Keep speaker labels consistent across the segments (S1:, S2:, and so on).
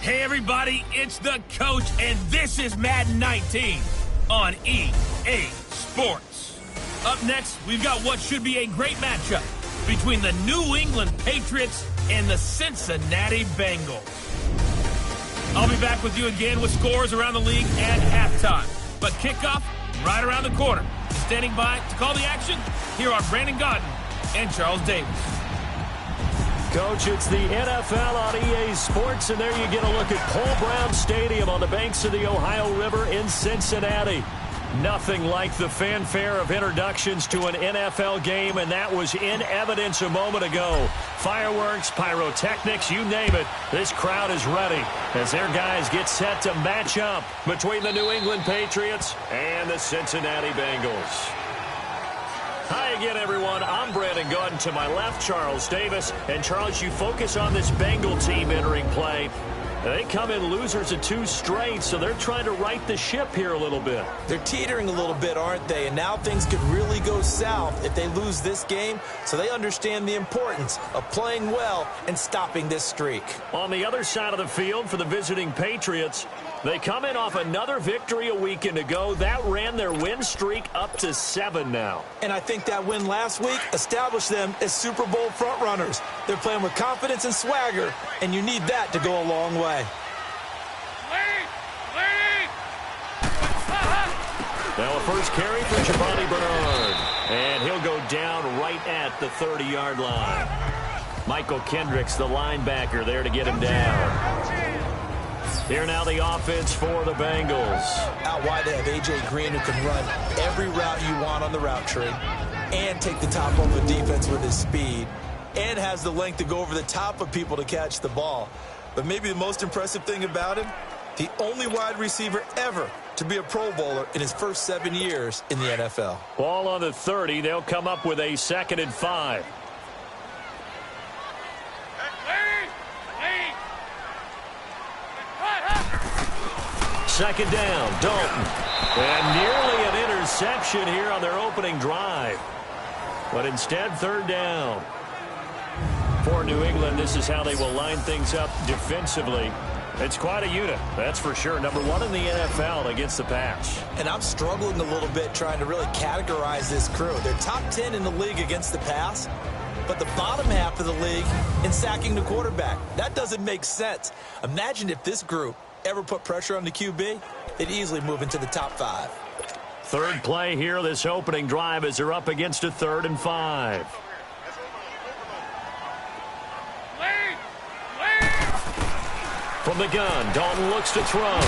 S1: Hey everybody, it's the coach, and this is Madden 19 on EA Sports. Up next, we've got what should be a great matchup between the New England Patriots and the Cincinnati Bengals. I'll be back with you again with scores around the league at halftime. But kickoff right around the corner. Standing by to call the action, here are Brandon Gaudin and Charles Davis.
S2: Coach, it's the NFL on EA Sports, and there you get a look at Paul Brown Stadium on the banks of the Ohio River in Cincinnati. Nothing like the fanfare of introductions to an NFL game, and that was in evidence a moment ago. Fireworks, pyrotechnics, you name it. This crowd is ready as their guys get set to match up between the New England Patriots and the Cincinnati Bengals. Hi again, everyone. I'm Brandon Gaudin. To my left, Charles Davis. And, Charles, you focus on this Bengal team entering play. They come in losers of 2 straight, so they're trying to right the ship here a little bit.
S3: They're teetering a little bit, aren't they? And now things could really go south if they lose this game, so they understand the importance of playing well and stopping this streak.
S2: On the other side of the field for the visiting Patriots, they come in off another victory a weekend ago. That ran their win streak up to 7 now.
S3: And I think that win last week established them as Super Bowl frontrunners. They're playing with confidence and swagger, and you need that to go a long way.
S2: Now a first carry for Giovanni Bernard. And he'll go down right at the 30-yard line. Michael Kendricks, the linebacker, there to get him down. Here now the offense for the Bengals.
S3: Out wide they have A.J. Green, who can run every route you want on the route tree and take the top off the defense with his speed and has the length to go over the top of people to catch the ball. But maybe the most impressive thing about him, the only wide receiver ever to be a Pro Bowler in his first 7 years in the NFL.
S2: Ball on the 30. They'll come up with a 2nd and 5. Second down, Dalton. And nearly an interception here on their opening drive. But instead, 3rd down. For New England, this is how they will line things up defensively. It's quite a unit, that's for sure. Number 1 in the NFL against the pass.
S3: And I'm struggling a little bit trying to really categorize this crew. They're top 10 in the league against the pass, but the bottom half of the league in sacking the quarterback. That doesn't make sense. Imagine if this group ever put pressure on the QB, they'd easily move into the top 5.
S2: Third play here, this opening drive, as they're up against a 3rd and 5. From the gun, Dalton looks to throw. And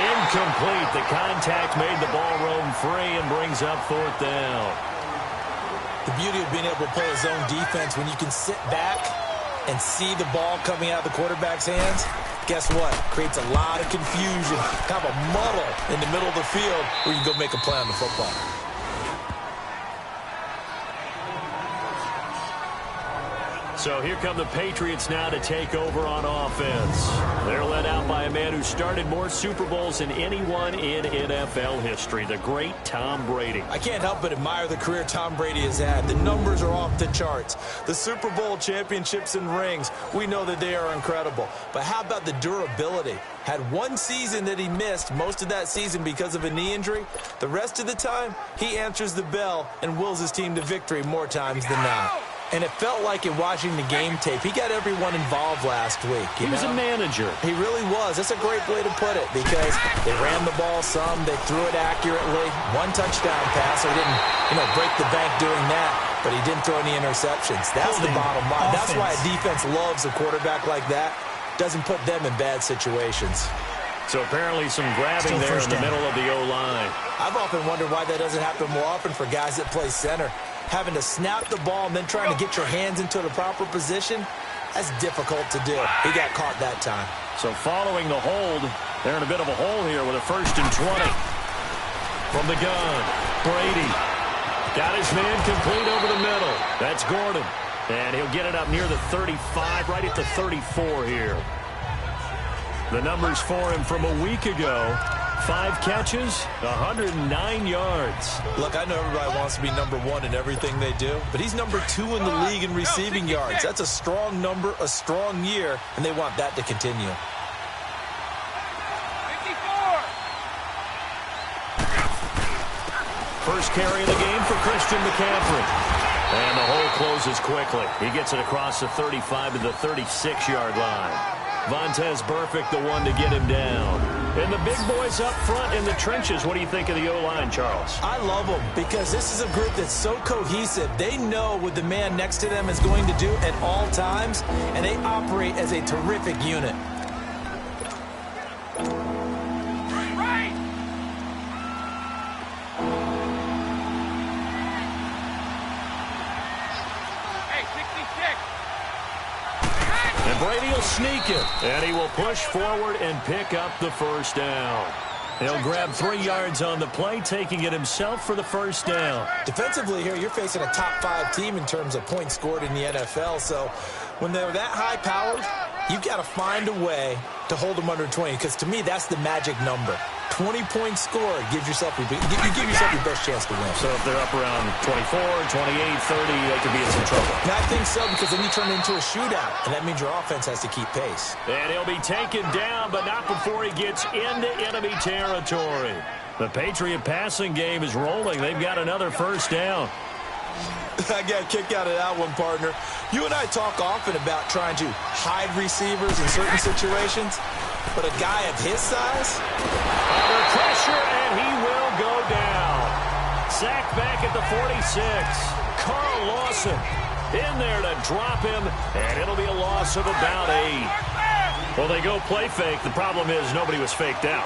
S2: incomplete. The contact made the ball roam free and brings up 4th down.
S3: The beauty of being able to play a zone defense when you can sit back and see the ball coming out of the quarterback's hands, guess what? Creates a lot of confusion, kind of a muddle in the middle of the field where you go make a play on the football.
S2: So here come the Patriots now to take over on offense. They're led out by a man who started more Super Bowls than anyone in NFL history, the great Tom Brady.
S3: I can't help but admire the career Tom Brady has had. The numbers are off the charts. The Super Bowl championships and rings, we know that they are incredible. But how about the durability? Had one season that he missed, most of that season because of a knee injury. The rest of the time, he answers the bell and wills his team to victory more times than not. And it felt like in watching the game tape, he got everyone involved last week.
S2: He was a manager.
S3: He really was. That's a great way to put it because they ran the ball some, they threw it accurately. 1 touchdown pass. He didn't, break the bank doing that, but he didn't throw any interceptions. That's the bottom line. That's why a defense loves a quarterback like that. Doesn't put them in bad situations.
S2: So apparently some grabbing there in the middle of the O-line.
S3: I've often wondered why that doesn't happen more often for guys that play center. Having to snap the ball and then trying to get your hands into the proper position, that's difficult to do. He got caught that time.
S2: So following the hold, they're in a bit of a hole here with a 1st and 20. From the gun, Brady got his man complete over the middle. That's Gordon. And he'll get it up near the 35, right at the 34 here. The numbers for him from a week ago: 5 catches, 109 yards.
S3: Look, I know everybody wants to be number 1 in everything they do, but he's number 2 in the league in receiving yards. That's a strong number, a strong year, and they want that to continue.
S2: First carry of the game for Christian McCaffrey. And the hole closes quickly. He gets it across the 35 to the 36-yard line. Vontaze Burfict, the one to get him down. And the big boys up front in the trenches. What do you think of the O-line, Charles?
S3: I love them because this is a group that's so cohesive. They know what the man next to them is going to do at all times, and they operate as a terrific unit.
S2: Brady will sneak it, and he will push forward and pick up the first down. He'll grab 3 yards on the play, taking it himself for the first down.
S3: Defensively here, you're facing a top 5 team in terms of points scored in the NFL, so when they're that high-powered, you've got to find a way to hold them under 20, because to me, that's the magic number. 20-point score gives yourself you give yourself your best chance to win.
S2: So if they're up around 24, 28, 30, they could be in some trouble.
S3: And I think so, because then you turn it into a shootout, and that means your offense has to keep pace.
S2: And he'll be taken down, but not before he gets into enemy territory. The Patriot passing game is rolling. They've got another first down.
S3: I got a kick out of that one, partner. You and I talk often about trying to hide receivers in certain situations, but a guy of his size?
S2: Under pressure, and he will go down. Sacked back at the 46. Carl Lawson in there to drop him, and it'll be a loss of about 8. Well, they go play fake. The problem is nobody was faked out.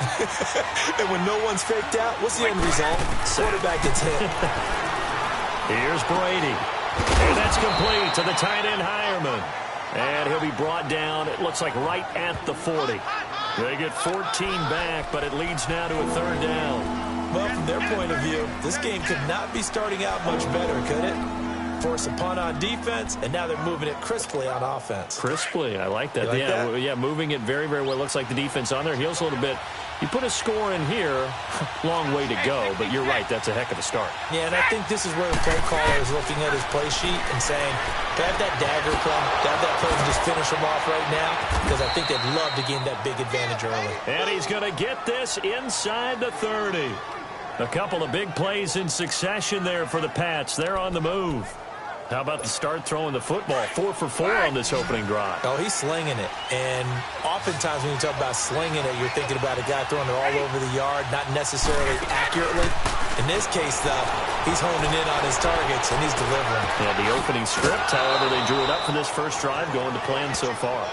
S3: And when no one's faked out, what's the end result? Quarterback gets hit.
S2: Here's Brady. And that's complete to the tight end, Hireman. And he'll be brought down, it looks like right at the 40. They get 14 back, but it leads now to a third down.
S3: Well, from their point of view, this game could not be starting out much better, could it? Force a punt on defense, and now they're moving it crisply on offense.
S2: Crisply, I like that. Yeah, moving it very, very well. Looks like the defense on their heels a little bit. You put a score in here, long way to go, but you're right, that's a heck of a start.
S3: Yeah, and I think this is where the play caller is looking at his play sheet and saying, to have that dagger play, to have that play and just finish them off right now, because I think they'd love to gain that big advantage early.
S2: And he's going to get this inside the 30. A couple of big plays in succession there for the Pats. They're on the move. How about the start throwing the football? 4 for 4 on this opening drive.
S3: Oh, he's slinging it. And oftentimes when you talk about slinging it, you're thinking about a guy throwing it all over the yard, not necessarily accurately. In this case, though, he's honing in on his targets, and he's delivering.
S2: Yeah, the opening script, however, they drew it up for this first drive, going to plan so far.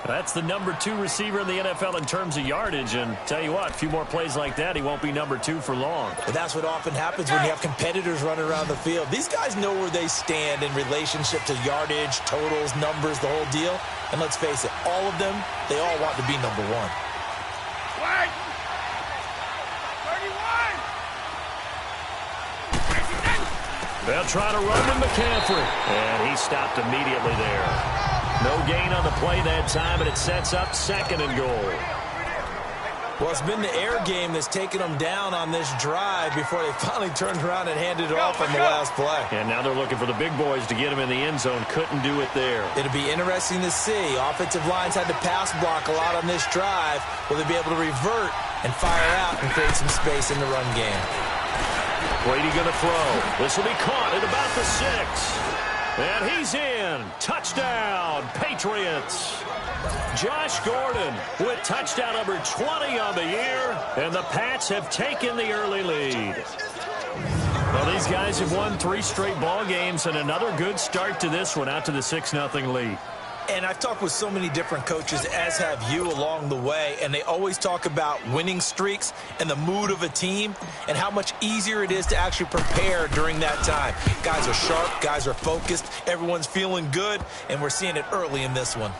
S2: That's the number 2 receiver in the NFL in terms of yardage. And tell you what, a few more plays like that, he won't be number 2 for long.
S3: But that's what often happens when you have competitors running around the field. These guys know where they stand in relationship to yardage, totals, numbers, the whole deal. And let's face it, all of them, they all want to be number 1.
S2: They'll try to run to McCaffrey. And he stopped immediately there. No gain on the play that time, and it sets up 2nd and goal.
S3: Well, it's been the air game that's taken them down on this drive before they finally turned around and handed it off on the last play.
S2: And now they're looking for the big boys to get him in the end zone. Couldn't do it there.
S3: It'll be interesting to see. Offensive lines had to pass block a lot on this drive. Will they be able to revert and fire out and create some space in the run game?
S2: Brady going to throw. This will be caught at about the 6. And he's in. Touchdown, Patriots. Josh Gordon with touchdown number 20 on the year. And the Pats have taken the early lead. Well, these guys have won 3 straight ball games and another good start to this one, out to the 6-0 lead.
S3: And I've talked with so many different coaches, as have you, along the way, and they always talk about winning streaks and the mood of a team and how much easier it is to actually prepare during that time. Guys are sharp, guys are focused, everyone's feeling good, and we're seeing it early in this one.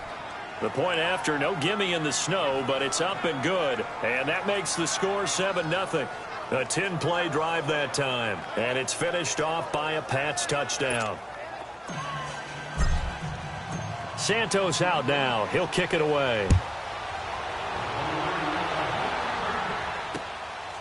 S2: The point after, no gimme in the snow, but it's up and good, and that makes the score 7-0. A 10-play drive that time, and it's finished off by a Pats touchdown. Santos out now. He'll kick it away.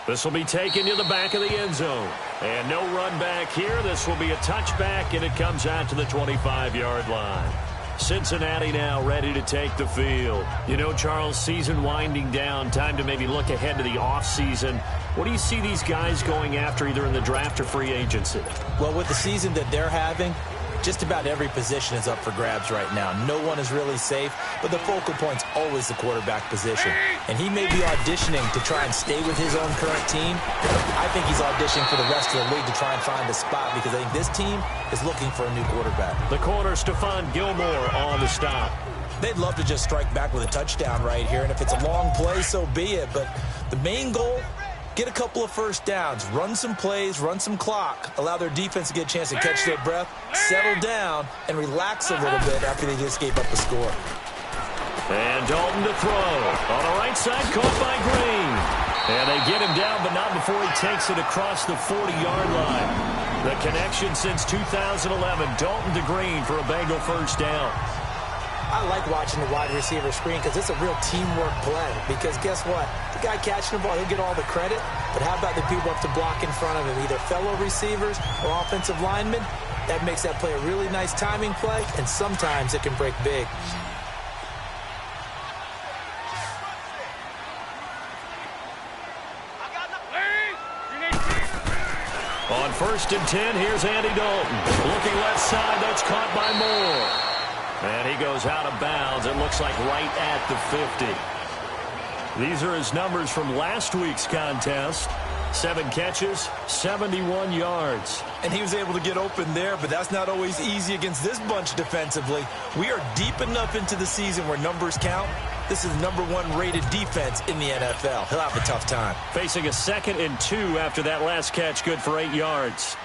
S2: This will be taken to the back of the end zone. And no run back here. This will be a touchback, and it comes out to the 25-yard line. Cincinnati now ready to take the field. You know, Charles, season winding down, time to maybe look ahead to the offseason. What do you see these guys going after either in the draft or free agency?
S3: Well, with the season that they're having, just about every position is up for grabs right now. No one is really safe, but the focal point's always the quarterback position. And he may be auditioning to try and stay with his own current team. I think he's auditioning for the rest of the league to try and find a spot because I think this team is looking for a new quarterback.
S2: The corner, Stephon Gilmore, on the stop.
S3: They'd love to just strike back with a touchdown right here, and if it's a long play, so be it. But the main goal, get a couple of first downs, run some plays, run some clock, allow their defense to get a chance to catch their breath, settle down, and relax a little bit after they just gave up a score.
S2: And Dalton to throw. On the right side, caught by Green. And they get him down, but not before he takes it across the 40-yard line. The connection since 2011, Dalton to Green for a Bengal first down.
S3: I like watching the wide receiver screen because it's a real teamwork play. Because guess what? The guy catching the ball, he'll get all the credit. But how about the people up to block in front of him, either fellow receivers or offensive linemen? That makes that play a really nice timing play, and sometimes it can break big.
S2: On 1st and 10, here's Andy Dalton. Looking left side, that's caught by Moore. And he goes out of bounds, it looks like right at the 50. These are his numbers from last week's contest. 7 catches, 71 yards.
S3: And he was able to get open there, but that's not always easy against this bunch defensively. We are deep enough into the season where numbers count. This is the #1 rated defense in the NFL. He'll have a tough time.
S2: Facing a 2nd and 2 after that last catch, good for 8 yards.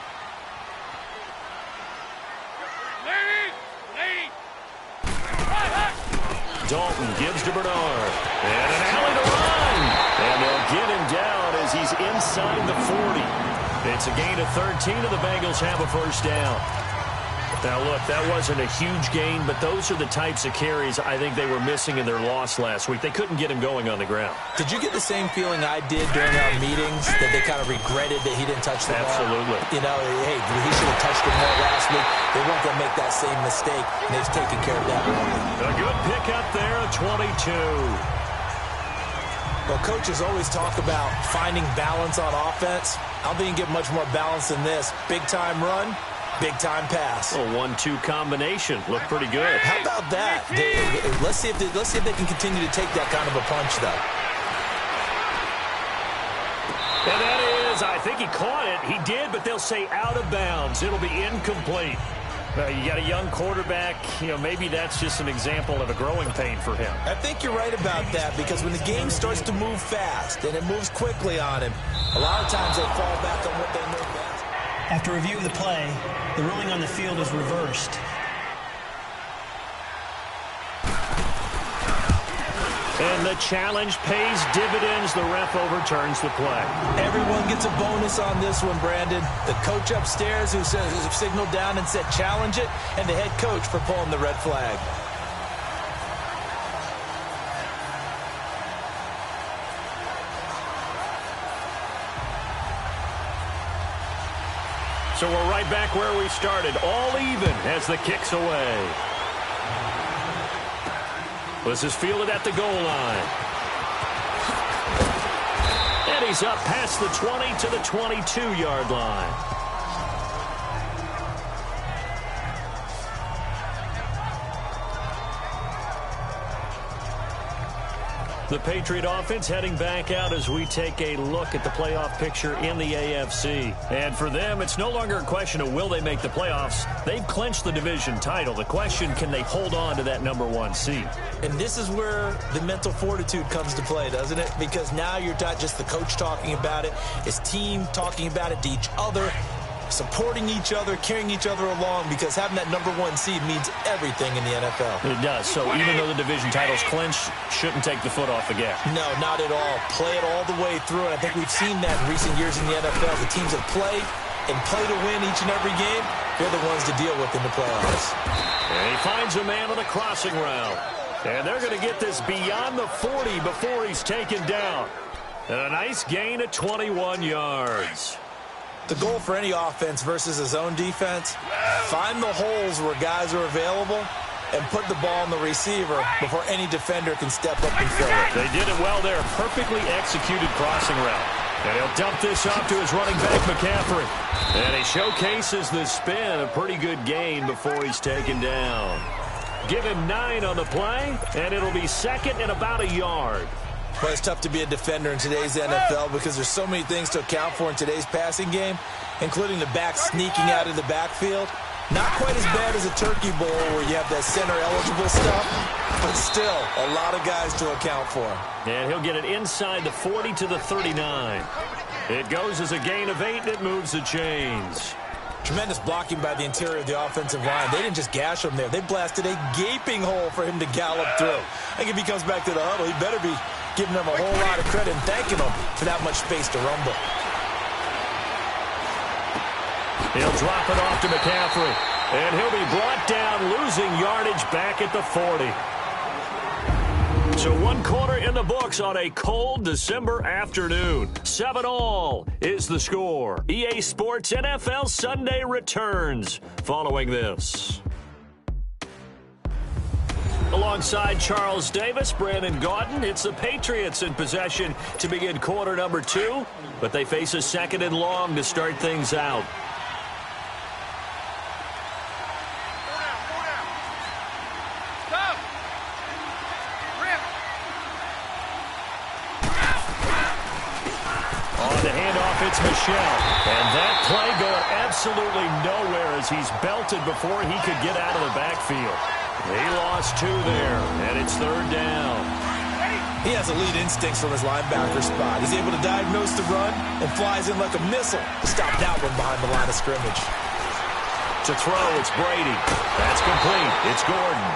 S2: Dalton gives to Bernard. And an alley to run. And they'll get him down as he's inside the 40. It's a gain of 13, and the Bengals have a first down. Now, look, that wasn't a huge gain, but those are the types of carries I think they were missing in their loss last week. They couldn't get him going on the ground.
S3: Did you get the same feeling I did during our meetings, that they kind of regretted that he didn't touch the ball?
S2: Absolutely.
S3: You know, hey, he should have touched it more last week. They weren't going to make that same mistake, and they've taken care of that early.
S2: A good pickup there, 22.
S3: Well, coaches always talk about finding balance on offense. I don't think you get much more balance than this. Big-time run, big-time pass.
S2: A 1-2 combination. Looked pretty good.
S3: How about that? Let's see if they can continue to take that kind of a punch, though.
S2: And that is, I think he caught it. He did, but they'll say out of bounds. It'll be incomplete. You got a young quarterback. You know, maybe that's just an example of a growing pain for him.
S3: I think you're right about that, because when the game starts to move fast and it moves quickly on him, a lot of times they fall back on what they know best.
S4: After review of the play, the ruling on the field is reversed.
S2: And the challenge pays dividends. The ref overturns the play.
S3: Everyone gets a bonus on this one, Brandon. The coach upstairs who signaled down and said challenge it, and the head coach for pulling the red flag.
S2: So we're right back where we started. All even as the kick's away. This is fielded at the goal line. And he's up past the 20 to the 22-yard line. The Patriot offense heading back out as we take a look at the playoff picture in the AFC. And for them, it's no longer a question of will they make the playoffs. They've clinched the division title. The question, can they hold on to that #1 seed?
S3: And this is where the mental fortitude comes to play, doesn't it? Because now you're not just the coach talking about it, it's team talking about it to each other, supporting each other, carrying each other along, because having that #1 seed means everything in the NFL.
S2: It does. So even though the division title's clinched, shouldn't take the foot off the gas.
S3: No, not at all. Play it all the way through, and I think we've seen that in recent years in the NFL. The teams that play and play to win each and every game, they're the ones to deal with in the playoffs.
S2: And he finds a man on the crossing route. And they're going to get this beyond the 40 before he's taken down. And a nice gain of 21 yards.
S3: The goal for any offense versus a zone defense, find the holes where guys are available and put the ball on the receiver before any defender can step up and fill it.
S2: They did it well there. Perfectly executed crossing route. And he'll dump this off to his running back, McCaffrey. And he showcases the spin. A pretty good gain before he's taken down. Give him 9 on the play, and it'll be second and about a yard.
S3: But it's tough to be a defender in today's NFL because there's so many things to account for in today's passing game, including the back sneaking out of the backfield. Not quite as bad as a turkey bowl where you have that center-eligible stuff, but still a lot of guys to account for.
S2: And he'll get it inside the 40 to the 39. It goes as a gain of 8, and it moves the chains.
S3: Tremendous blocking by the interior of the offensive line. They didn't just gash him there. They blasted a gaping hole for him to gallop through. I think if he comes back to the huddle, he better be giving them a whole lot of credit and thanking them for that much space to rumble.
S2: He'll drop it off to McCaffrey. And he'll be brought down, losing yardage back at the 40. So 1 quarter in the books on a cold December afternoon. 7-all is the score. EA Sports NFL Sunday returns following this. Alongside Charles Davis, Brandon Gaudin, it's the Patriots in possession to begin quarter number 2, but they face a second and long to start things out. It's Michelle. And that play going absolutely nowhere as he's belted before he could get out of the backfield. He lost 2 there, and it's third down.
S3: He has elite instincts from his linebacker spot. He's able to diagnose the run and flies in like a missile to stop that one behind the line of scrimmage.
S2: To throw, it's Brady. That's complete. It's Gordon.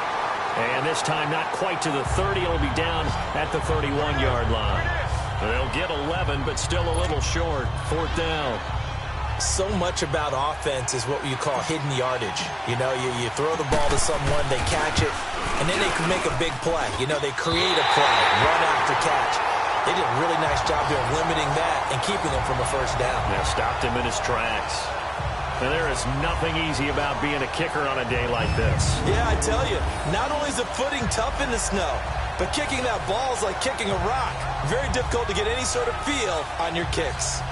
S2: And this time not quite to the 30. It'll be down at the 31-yard line. They'll get 11, but still a little short. Fourth down.
S3: So much about offense is what you call hidden yardage. You know, you throw the ball to someone, they catch it, and then they can make a big play. You know, they create a play, run after catch. They did a really nice job there of limiting that and keeping him from a first down.
S2: They stopped him in his tracks. And there is nothing easy about being a kicker on a day like this.
S3: Yeah, I tell you, not only is the footing tough in the snow, but kicking that ball is like kicking a rock. Very difficult to get any sort of feel on your kicks.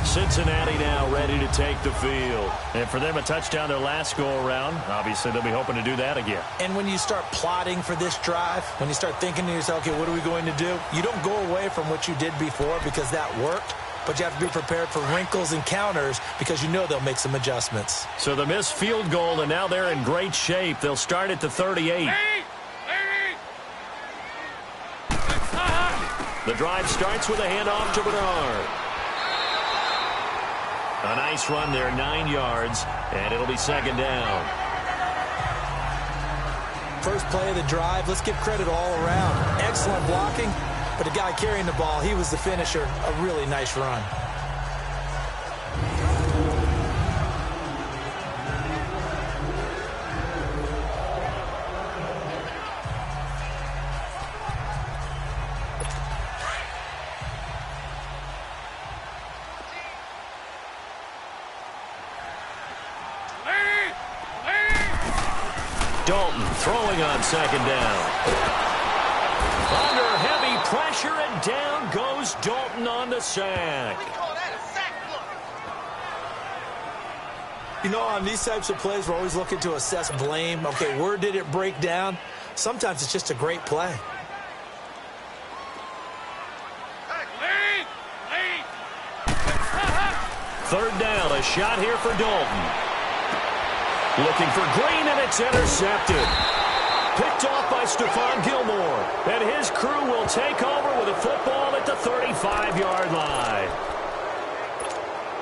S2: Cincinnati now ready to take the field. And for them, a touchdown their last go-around. Obviously, they'll be hoping to do that again.
S3: And when you start plotting for this drive, when you start thinking to yourself, okay, what are we going to do? You don't go away from what you did before because that worked. But you have to be prepared for wrinkles and counters because you know they'll make some adjustments.
S2: So the missed field goal, and now they're in great shape. They'll start at the 38. The drive starts with a handoff to Bernard. A nice run there, 9 yards, and it'll be second down.
S3: First play of the drive, let's give credit all around. Excellent blocking, but the guy carrying the ball, he was the finisher. A really nice run.
S2: Dalton throwing on second down. Under heavy pressure, and down goes Dalton on the sack.
S3: You know, on these types of plays, we're always looking to assess blame. Okay, where did it break down? Sometimes it's just a great play.
S2: Third down, a shot here for Dalton. Looking for Green, and it's intercepted. Picked off by Stephon Gilmore. And his crew will take over with a football at the 35-yard line.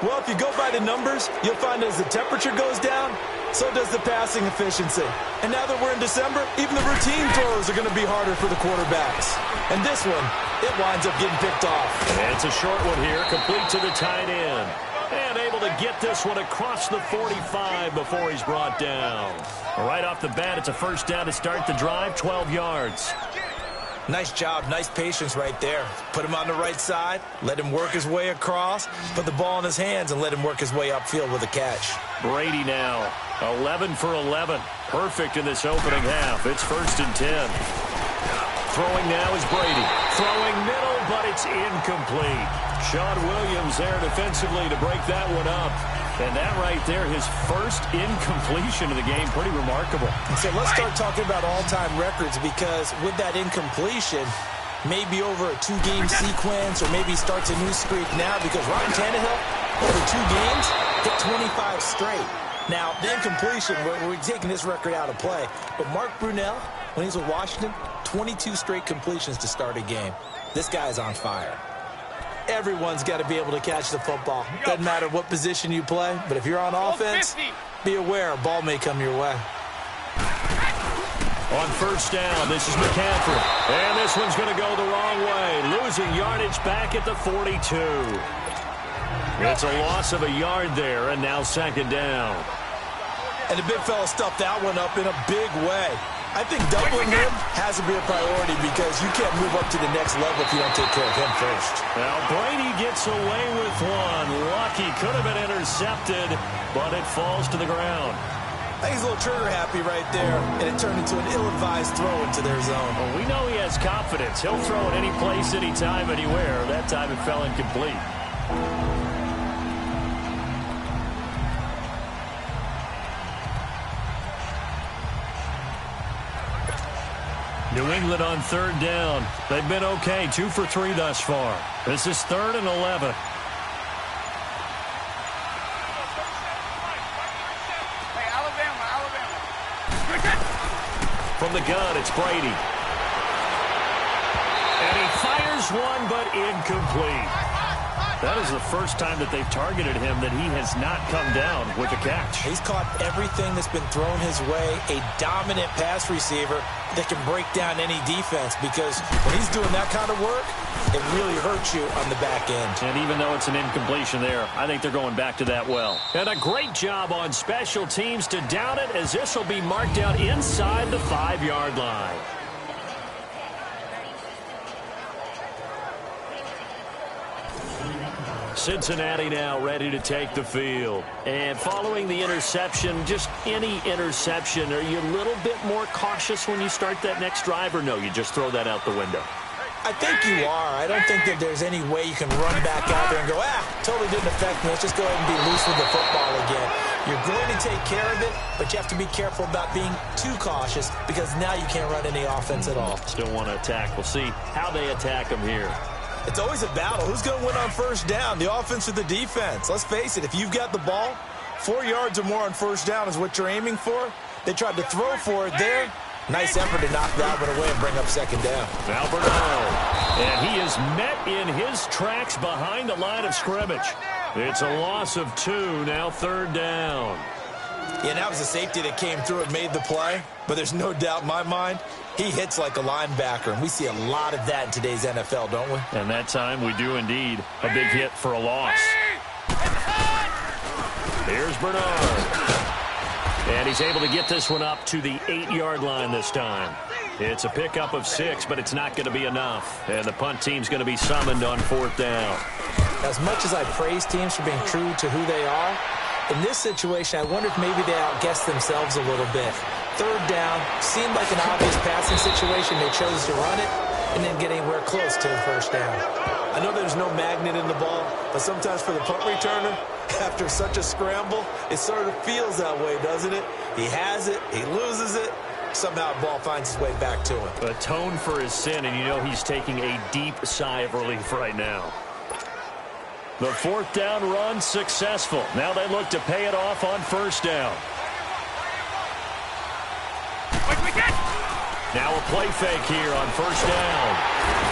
S3: Well, if you go by the numbers, you'll find as the temperature goes down, so does the passing efficiency. And now that we're in December, even the routine throws are going to be harder for the quarterbacks. And this one, it winds up getting picked off.
S2: And it's a short one here, complete to the tight end. And able to get this one across the 45 before he's brought down. Right off the bat, it's a first down to start the drive, 12 yards.
S3: Nice job, nice patience right there. Put him on the right side, let him work his way across, put the ball in his hands, and let him work his way upfield with a catch.
S2: Brady now, 11 for 11. Perfect in this opening half. It's 1st and 10. Throwing now is Brady. Throwing middle, but it's incomplete. Sean Williams there defensively to break that one up. And that right there, his first incompletion of the game, pretty remarkable.
S3: So let's start talking about all-time records, because with that incompletion, maybe over a 2-game sequence, or maybe starts a new streak now, because Ryan Tannehill, over 2 games, hit 25 straight. Now, the incompletion, we're taking this record out of play. But Mark Brunell, when he's with Washington, 22 straight completions to start a game. This guy's on fire. Everyone's got to be able to catch the football. Doesn't matter what position you play, but if you're on offense, be aware a ball may come your way.
S2: On first down, this is McCaffrey. And this one's going to go the wrong way. Losing yardage back at the 42. It's a loss of a yard there, and now 2nd down.
S3: And the big fella stuffed that one up in a big way. I think doubling him has to be a priority, because you can't move up to the next level if you don't take care of him first.
S2: Now Brady gets away with one. Lucky, could have been intercepted, but it falls to the ground.
S3: I think he's a little trigger happy right there, and it turned into an ill-advised throw into their zone.
S2: Well, we know he has confidence. He'll throw it any place, anytime, anywhere. That time it fell incomplete. New England on 3rd down. They've been okay, 2 for 3 thus far. This is 3rd and 11. From the gun, it's Brady. And he fires one, but incomplete. That is the first time that they've targeted him that he has not come down with a catch.
S3: He's caught everything that's been thrown his way. A dominant pass receiver that can break down any defense, because when he's doing that kind of work, it really hurts you on the back end.
S2: And even though it's an incompletion there, I think they're going back to that well. And a great job on special teams to down it, as this will be marked out inside the 5-yard line. Cincinnati now ready to take the field. And following the interception, just any interception, are you a little bit more cautious when you start that next drive, or no, you just throw that out the window?
S3: I think you are. I don't think that there's any way you can run back out there and go, totally didn't affect me. Let's just go ahead and be loose with the football again. You're going to take care of it, but you have to be careful about being too cautious, because now you can't run any offense at all.
S2: Still want to attack. We'll see how they attack them here.
S3: It's always a battle. Who's going to win on first down, the offense or the defense? Let's face it, if you've got the ball, 4 yards or more on first down is what you're aiming for. They tried to throw for it there. Nice effort to knock that one away and bring up 2nd down.
S2: Alberto. And he is met in his tracks behind the line of scrimmage. It's a loss of 2, now 3rd down.
S3: Yeah, that was a safety that came through and made the play. But there's no doubt in my mind, he hits like a linebacker. And we see a lot of that in today's NFL, don't we?
S2: And that time we do indeed. A big hit for a loss. Here's Bernard. And he's able to get this one up to the 8-yard line this time. It's a pickup of 6, but it's not going to be enough. And the punt team's going to be summoned on 4th down.
S3: As much as I praise teams for being true to who they are, in this situation, I wonder if maybe they outguessed themselves a little bit. 3rd down, seemed like an obvious passing situation. They chose to run it and didn't get anywhere close to the 1st down. I know there's no magnet in the ball, but sometimes for the punt returner, after such a scramble, it sort of feels that way, doesn't it? He has it, he loses it, somehow the ball finds its way back to him.
S2: Atone for his sin, and you know he's taking a deep sigh of relief right now. The 4th down run successful. Now they look to pay it off on 1st down. Now a play fake here on 1st down.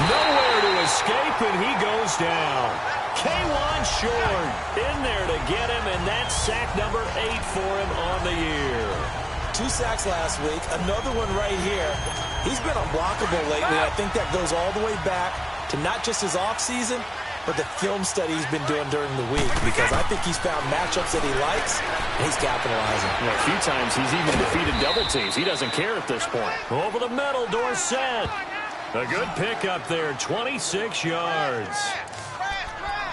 S2: Nowhere to escape, and he goes down. K1 Short in there to get him, and that's sack number 8 for him on the year.
S3: 2 sacks last week, another one right here. He's been unblockable lately. I think that goes all the way back to not just his offseason, but the film study he's been doing during the week, because I think he's found matchups that he likes, and he's capitalizing.
S2: A few times he's even defeated double teams. He doesn't care at this point. Over the middle, Dorsett. A good pickup there, 26 yards.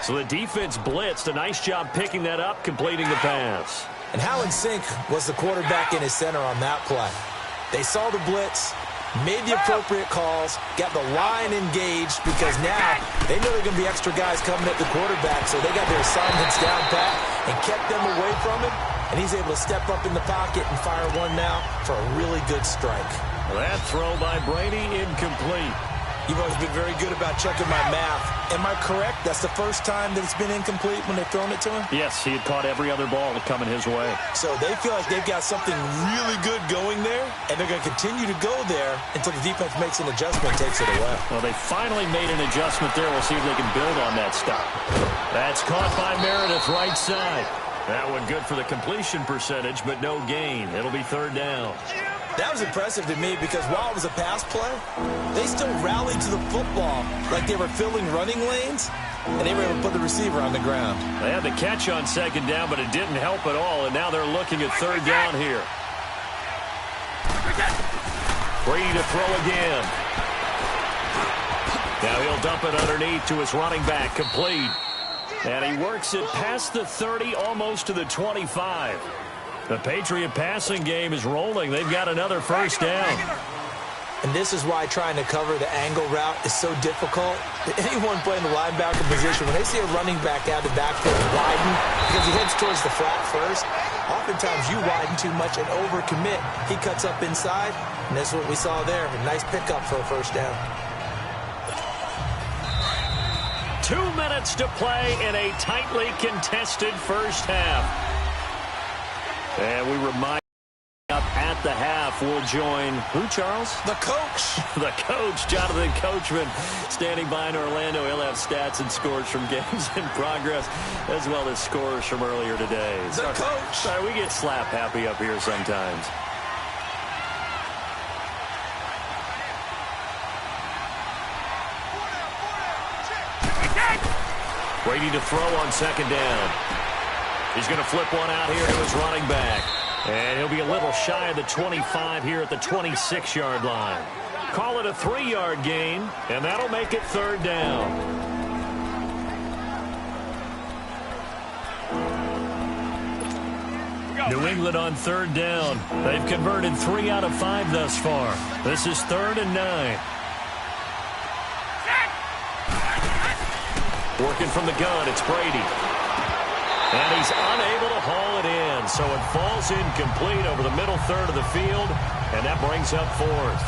S2: So the defense blitzed. A nice job picking that up, completing the pass.
S3: And how in sync was the quarterback and his center on that play? They saw the blitz, made the appropriate calls, got the line engaged, because now they know there are going to be extra guys coming at the quarterback, so they got their assignments down pat and kept them away from him, and he's able to step up in the pocket and fire one now for a really good strike.
S2: That throw by Brady, incomplete.
S3: You've always been very good about checking my math. Am I correct? That's the first time that it's been incomplete when they've thrown it to him?
S2: Yes, he had caught every other ball coming his way.
S3: So they feel like they've got something really good going there, and they're going to continue to go there until the defense makes an adjustment and takes it away.
S2: Well, they finally made an adjustment there. We'll see if they can build on that stop. That's caught by Meredith, right side. That one good for the completion percentage, but no gain. It'll be third down.
S3: That was impressive to me, because while it was a pass play, they still rallied to the football like they were filling running lanes, and they were able to put the receiver on the ground.
S2: They had the catch on second down, but it didn't help at all, and now they're looking at third down here. Brady to throw again. Now he'll dump it underneath to his running back, complete. And he works it past the 30, almost to the 25. The Patriot passing game is rolling. They've got another first down.
S3: And this is why trying to cover the angle route is so difficult. Anyone playing the linebacker position, when they see a running back out of the backfield widen because he heads towards the flat first, oftentimes you widen too much and overcommit. He cuts up inside, and that's what we saw there. A nice pickup for a first down.
S2: 2 minutes to play in a tightly contested first half. And we remind you, up at the half, we'll join who, Charles?
S3: The coach.
S2: The coach, Jonathan Coachman, standing by in Orlando. He'll have stats and scores from games in progress, as well as scores from earlier today.
S3: The coach.
S2: Sorry, we get slap happy up here sometimes. Brady to throw on second down. He's going to flip one out here to his running back. And he'll be a little shy of the 25 here at the 26-yard line. Call it a 3-yard gain, and that'll make it third down. New England on third down. They've converted 3 out of 5 thus far. This is 3rd and 9. Working from the gun, it's Brady. And he's unable to haul it in, so it falls incomplete over the middle third of the field, and that brings up 4th.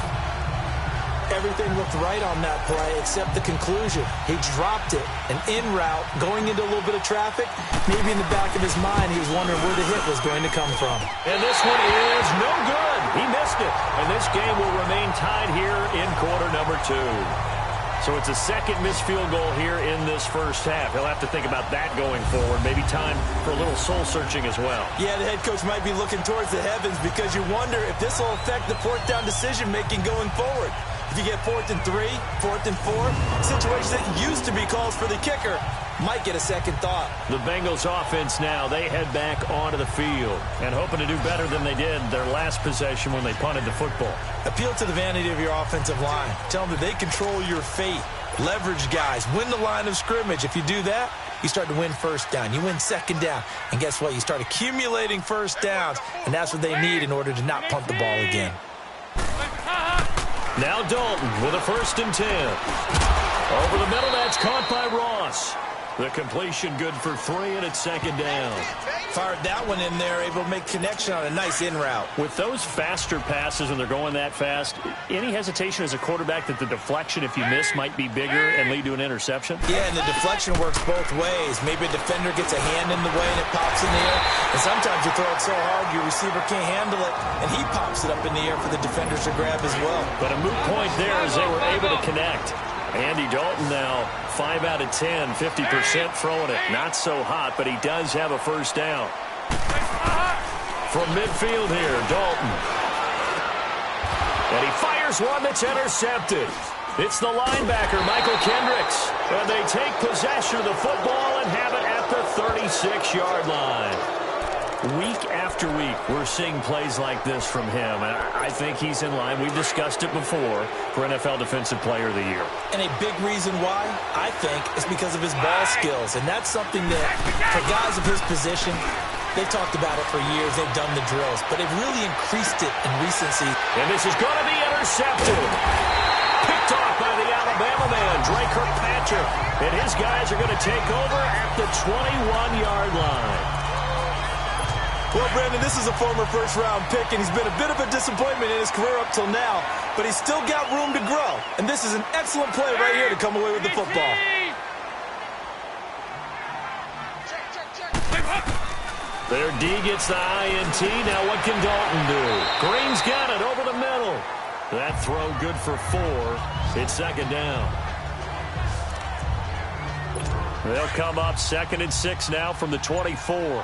S3: Everything looked right on that play except the conclusion. He dropped it, an in route, going into a little bit of traffic. Maybe in the back of his mind, he was wondering where the hit was going to come from.
S2: And this one is no good. He missed it, and this game will remain tied here in quarter number 2. So it's a second missed field goal here in this first half. He'll have to think about that going forward. Maybe time for a little soul-searching as well. Yeah, the head coach might be looking towards the heavens, because you wonder if this will affect the fourth down decision-making going forward. If you get 4th and 3, 4th and 4, situations that used to be calls for the kicker might get a second thought. The Bengals offense now, they head back onto the field and hoping to do better than they did their last possession when they punted the football. Appeal to the vanity of your offensive line. Tell them that they control your fate. Leverage guys. Win the line of scrimmage. If you do that, you start to win first down. You win second down. And guess what? You start accumulating first downs, and that's what they need in order to not punt the ball again. Now Dalton with a 1st and 10. Over the middle, that's caught by Ross. The completion good for 3, and it's second down. Fired that one in there, able to make connection on a nice in route. With those faster passes when they're going that fast, any hesitation as a quarterback that the deflection, if you miss, might be bigger and lead to an interception? Yeah, and the deflection works both ways. Maybe a defender gets a hand in the way and it pops in the air. And sometimes you throw it so hard your receiver can't handle it, and he pops it up in the air for the defenders to grab as well. But a moot point there as they were able to connect. Andy Dalton now 5 out of 10, 50% throwing it. Not so hot, but he does have a first down. From midfield here, Dalton. And he fires one that's intercepted. It's the linebacker, Michael Kendricks. And they take possession of the football and have it at the 36-yard line. Week after week, we're seeing plays like this from him. And I think he's in line. We've discussed it before for NFL Defensive Player of the Year.
S3: And a big reason why, I think, is because of his ball skills. And that's something that, for guys of his position, they've talked about it for years. They've done the drills. But they've really increased it in recency.
S2: And this is going to be intercepted. Picked off by the Alabama man, Dre Kirkpatrick. And his guys are going to take over at the 21-yard line.
S3: Well, Brandon, this is a former first-round pick, and he's been a bit of a disappointment in his career up till now, but he's still got room to grow. And this is an excellent play right here to come away with the football.
S2: Their D gets the INT. Now what can Dalton do? Green's got it over the middle. That throw good for 4. It's second down. They'll come up 2nd and 6 now from the 24.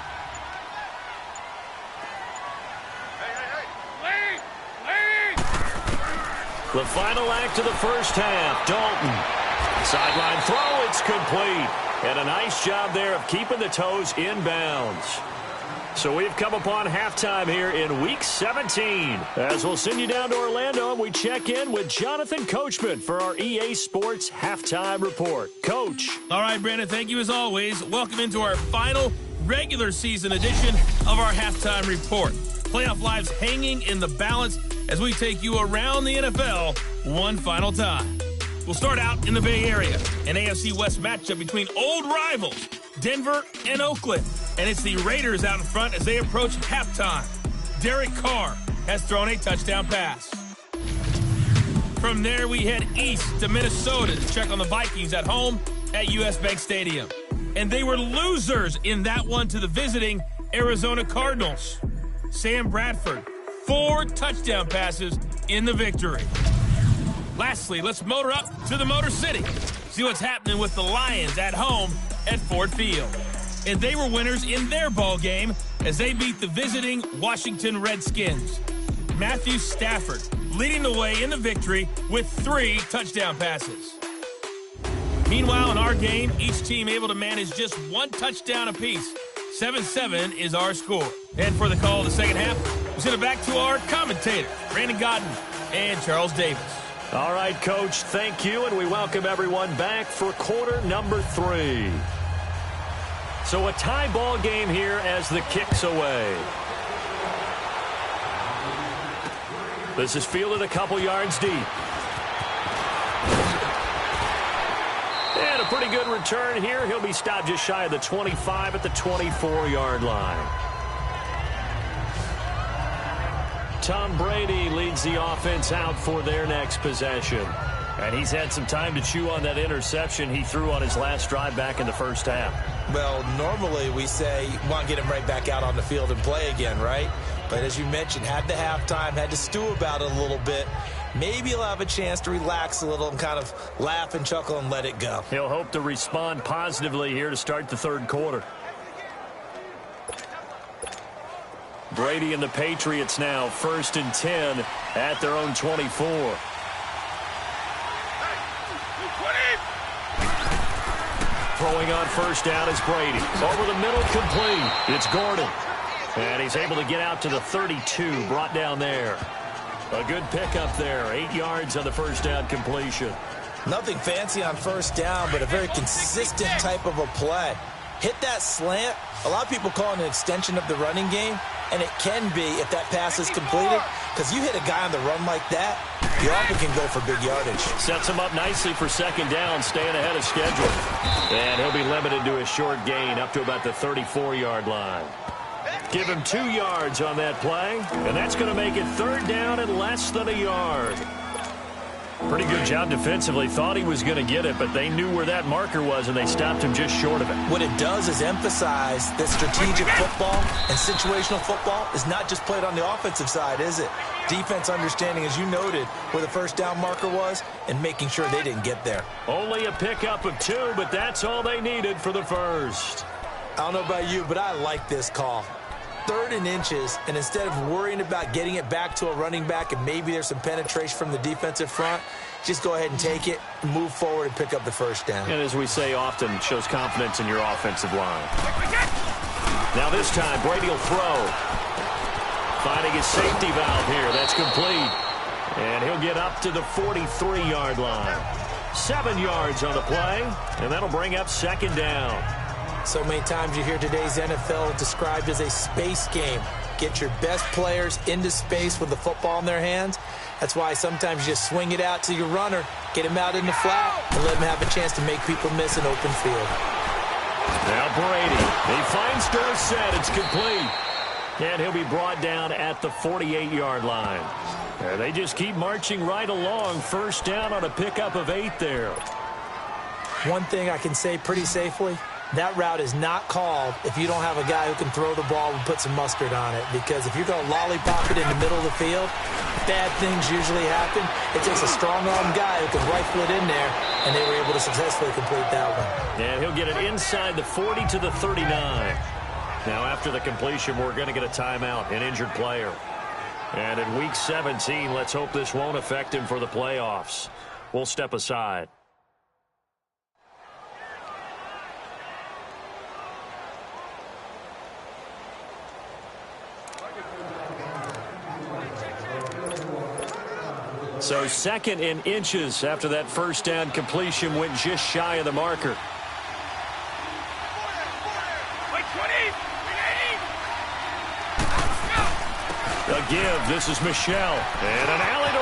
S2: The final act of the first half, Dalton. Sideline throw, it's complete. And a nice job there of keeping the toes in bounds. So we've come upon halftime here in Week 17. As we'll send you down to Orlando, and we check in with Jonathan Coachman for our EA Sports Halftime Report. Coach.
S1: All right, Brandon, thank you as always. Welcome into our final regular season edition of our Halftime Report. Playoff lives hanging in the balance as we take you around the NFL one final time. We'll start out in the Bay Area, an AFC West matchup between old rivals, Denver and Oakland. And it's the Raiders out in front as they approach halftime. Derek Carr has thrown a touchdown pass. From there, we head east to Minnesota to check on the Vikings at home at US Bank Stadium. And they were losers in that one to the visiting Arizona Cardinals. Sam Bradford, 4 touchdown passes in the victory. Lastly, let's motor up to the Motor City. See what's happening with the Lions at home at Ford Field. And they were winners in their ball game as they beat the visiting Washington Redskins. Matthew Stafford leading the way in the victory with 3 touchdown passes. Meanwhile, in our game, each team able to manage just 1 touchdown apiece. 7-7 is our score. And for the call of the second half, we send it back to our commentators, Brandon Godden and Charles Davis.
S2: All right, Coach, thank you, and we welcome everyone back for quarter number 3. So a tie ball game here as the kick's away. This is fielded a couple yards deep. And a pretty good return here. He'll be stopped just shy of the 25 at the 24-yard line. Tom Brady leads the offense out for their next possession. And he's had some time to chew on that interception he threw on his last drive back in the first half.
S3: Well, normally we say you want to get him right back out on the field and play again, right? But as you mentioned, had the halftime, had to stew about it a little bit. Maybe he'll have a chance to relax a little and kind of laugh and chuckle and let it go.
S2: He'll hope to respond positively here to start the third quarter. Brady and the Patriots now 1st and 10 at their own 24. Throwing on first down is Brady. Over the middle, complete. It's Gordon. And he's able to get out to the 32, brought down there. A good pickup there. 8 yards on the first down completion.
S3: Nothing fancy on first down, but a very consistent type of a play. Hit that slant. A lot of people call it an extension of the running game, and it can be if that pass is completed, because you hit a guy on the run like that, you often can go for big yardage.
S2: Sets him up nicely for second down, staying ahead of schedule. And he'll be limited to a short gain up to about the 34-yard line. Give him 2 yards on that play, and that's going to make it third down and less than a yard. Pretty good job defensively. Thought he was going to get it, but they knew where that marker was, and they stopped him just short of it.
S3: What it does is emphasize that strategic football and situational football is not just played on the offensive side, is it? Defense understanding, as you noted, where the first down marker was and making sure they didn't get there.
S2: Only a pickup of 2, but that's all they needed for the first.
S3: I don't know about you, but I like this call. 3rd and inches, and instead of worrying about getting it back to a running back and maybe there's some penetration from the defensive front, just go ahead and take it, move forward, and pick up the first down.
S2: And as we say often, it shows confidence in your offensive line. Now this time, Brady will throw. Finding his safety valve here. That's complete. And he'll get up to the 43-yard line. 7 yards on the play, and that'll bring up 2nd down.
S3: So many times you hear today's NFL described as a space game. Get your best players into space with the football in their hands. That's why sometimes you just swing it out to your runner, get him out in the flat, and let him have a chance to make people miss an open field.
S2: Now Brady. He finds Dorsett. It's complete. And he'll be brought down at the 48-yard line. And they just keep marching right along. 1st down on a pickup of 8 there.
S3: One thing I can say pretty safely, that route is not called if you don't have a guy who can throw the ball and put some mustard on it. Because if you're going to lollipop it in the middle of the field, bad things usually happen. It takes a strong-arm guy who can rifle it in there, and they were able to successfully complete that one.
S2: And he'll get it inside the 40 to the 39. Now after the completion, we're going to get a timeout, an injured player. And in Week 17, let's hope this won't affect him for the playoffs. We'll step aside. So 2nd in inches after that 1st down completion went just shy of the marker. A give. This is Michel. And an alley to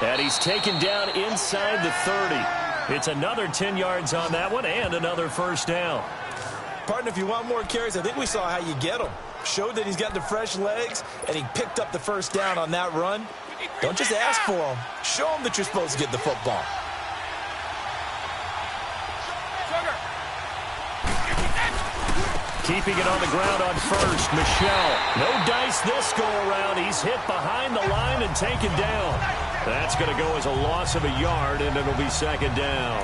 S2: run. And he's taken down inside the 30. It's another 10 yards on that one and another 1st down.
S3: Partner, if you want more carries, I think we saw how you get them. Showed that he's got the fresh legs, and he picked up the 1st down on that run. Don't just ask for them. Show them that you're supposed to get the football.
S2: Keeping it on the ground on 1st, Michel. No dice this go around. He's hit behind the line and taken down. That's going to go as a loss of a yard, and it'll be 2nd down.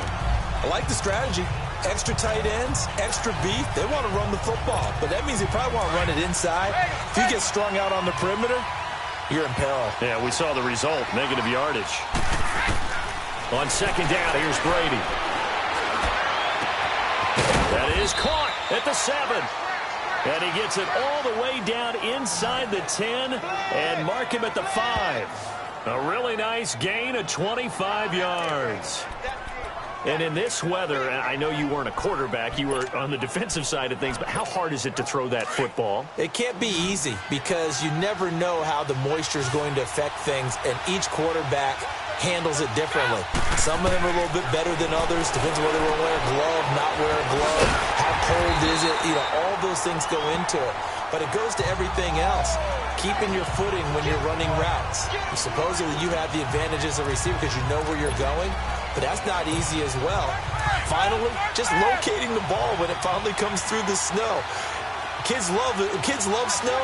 S3: I like the strategy. Extra tight ends, extra beef. They want to run the football, but that means they probably want to run it inside. If you get strung out on the perimeter, you're in peril.
S2: Yeah, we saw the result, negative yardage. On 2nd down, here's Brady. That is caught at the 7. And he gets it all the way down inside the 10 and mark him at the 5. A really nice gain of 25 yards. And in this weather, I know you weren't a quarterback, you were on the defensive side of things, but how hard is it to throw that football?
S3: It can't be easy because you never know how the moisture is going to affect things, and each quarterback handles it differently. Some of them are a little bit better than others. Depends on whether they wear a glove, not wear a glove, how cold is it, all those things go into it. But it goes to everything else. Keeping your footing when you're running routes. Supposedly you have the advantage as a receiver because you know where you're going, but that's not easy as well. Finally, just locating the ball when it finally comes through the snow. Kids love it. Kids love snow.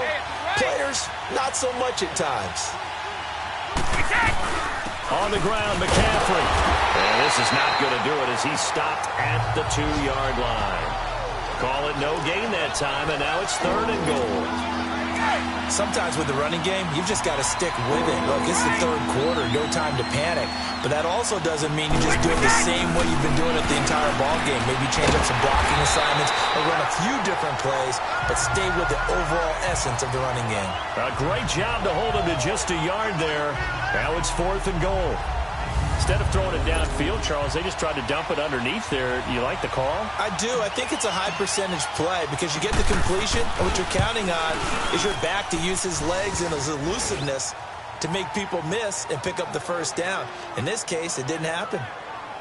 S3: Players, not so much at times.
S2: On the ground, McCaffrey. And this is not going to do it as he's stopped at the 2-yard line. Call it no gain that time, and now it's 3rd and goal.
S3: Sometimes with the running game, you've just got to stick with it. Look, it's the 3rd quarter, no time to panic. But that also doesn't mean you just do it the same way you've been doing it the entire ball game. Maybe change up some blocking assignments or run a few different plays, but stay with the overall essence of the running game.
S2: A great job to hold him to just a yard there. Now it's 4th and goal. Instead of throwing it downfield, Charles, they just tried to dump it underneath there. You like the call?
S3: I do. I think it's a high percentage play because you get the completion, and what you're counting on is your back to use his legs and his elusiveness to make people miss and pick up the 1st down. In this case, it didn't happen.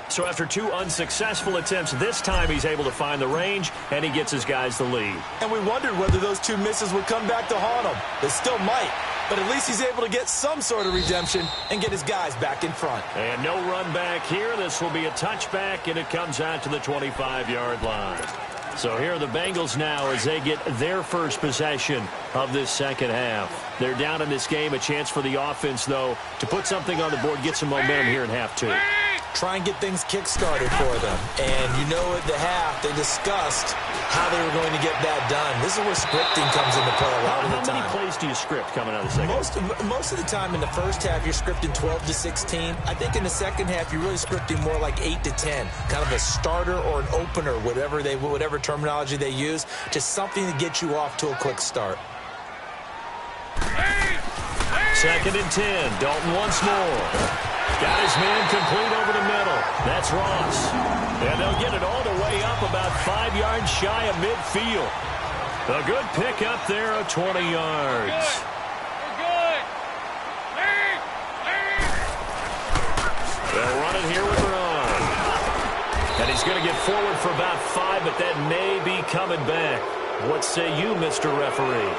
S2: So after 2 unsuccessful attempts, this time he's able to find the range, and he gets his guys the lead.
S3: And we wondered whether those 2 misses would come back to haunt him. They still might. But at least he's able to get some sort of redemption and get his guys back in front.
S2: And no run back here. This will be a touchback, and it comes out to the 25-yard line. So here are the Bengals now as they get their first possession of this 2nd half. They're down in this game. A chance for the offense, though, to put something on the board, get some momentum here in half 2.
S3: Try and get things kick-started for them. And you know at the half they discussed how they were going to get that done. This is where scripting comes into play a lot of the time.
S2: How many plays do you script coming out of the second?
S3: Most of the time in the first half, you're scripting 12 to 16. I think in the second half, you're really scripting more like 8 to 10. Kind of a starter or an opener, whatever terminology they use. Just something to get you off to a quick start.
S2: 2nd and 10. Dalton once more. Got his man complete over the middle. That's Ross. And they'll get it all the way up about 5 yards shy of midfield. A good pickup there of 20 yards. They'll run it here with Bernard. And he's going to get forward for about 5, but that may be coming back. What say you, Mr. Referee?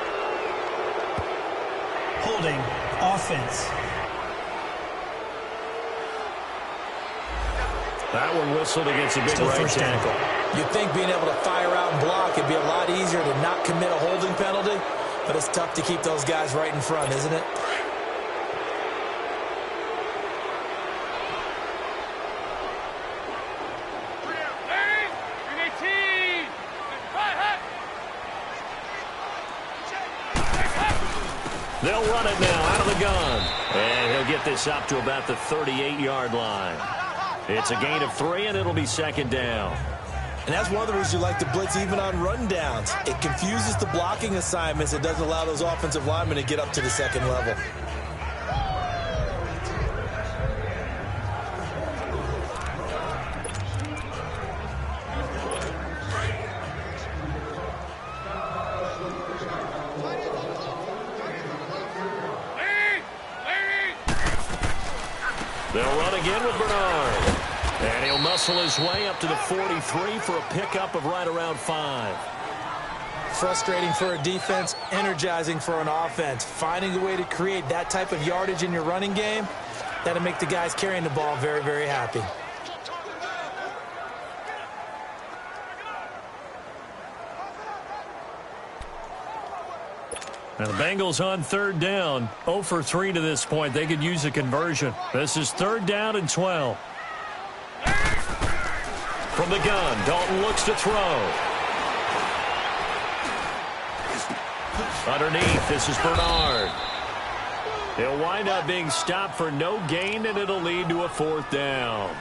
S4: Holding. Offense.
S2: That one whistled against a big
S4: Still
S2: right
S4: first
S2: tackle.
S3: You'd think being able to fire out and block it'd be a lot easier to not commit a holding penalty, but it's tough to keep those guys right in front, isn't it?
S2: They'll run it now out of the gun. And he'll get this up to about the 38-yard line. It's a gain of 3, and it'll be 2nd down.
S3: And that's one of the reasons you like to blitz even on rundowns. It confuses the blocking assignments. It doesn't allow those offensive linemen to get up to the second level.
S2: They'll run again with Bernard. And he'll muscle his way up to the 43 for a pickup of right around 5.
S3: Frustrating for a defense, energizing for an offense. Finding a way to create that type of yardage in your running game, that'll make the guys carrying the ball very, very happy.
S2: Now the Bengals on 3rd down. 0 for 3 to this point. They could use a conversion. This is 3rd down and 12. From the gun, Dalton looks to throw. Underneath, this is Bernard. He'll wind up being stopped for no gain, and it'll lead to a 4th down.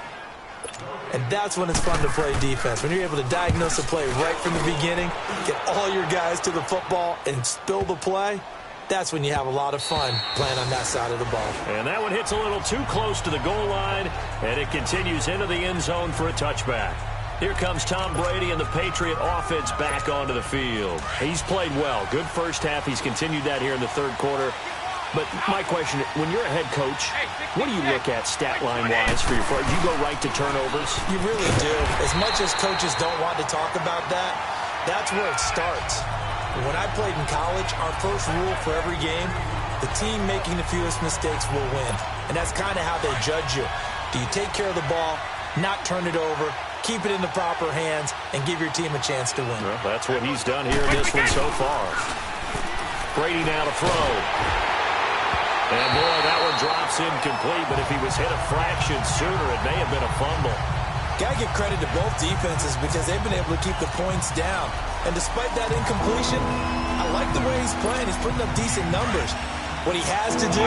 S3: And that's when it's fun to play defense. When you're able to diagnose a play right from the beginning, get all your guys to the football, and spill the play, that's when you have a lot of fun playing on that side of the ball.
S2: And that one hits a little too close to the goal line, and it continues into the end zone for a touchback. Here comes Tom Brady and the Patriot offense back onto the field. He's played well. Good first half. He's continued that here in the 3rd quarter. But my question, when you're a head coach, what do you look at stat line-wise for your do you go right to turnovers?
S3: You really do. As much as coaches don't want to talk about that, that's where it starts. When I played in college, our first rule for every game, the team making the fewest mistakes will win. And that's kind of how they judge you. Do you take care of the ball, not turn it over, keep it in the proper hands, and give your team a chance to win?
S2: Well, that's what he's done here in this one so far. Brady now to throw. And, boy, that one drops incomplete, but if he was hit a fraction sooner, it may have been a fumble.
S3: Got to give credit to both defenses because they've been able to keep the points down. And despite that incompletion, I like the way he's playing. He's putting up decent numbers. What he has to do,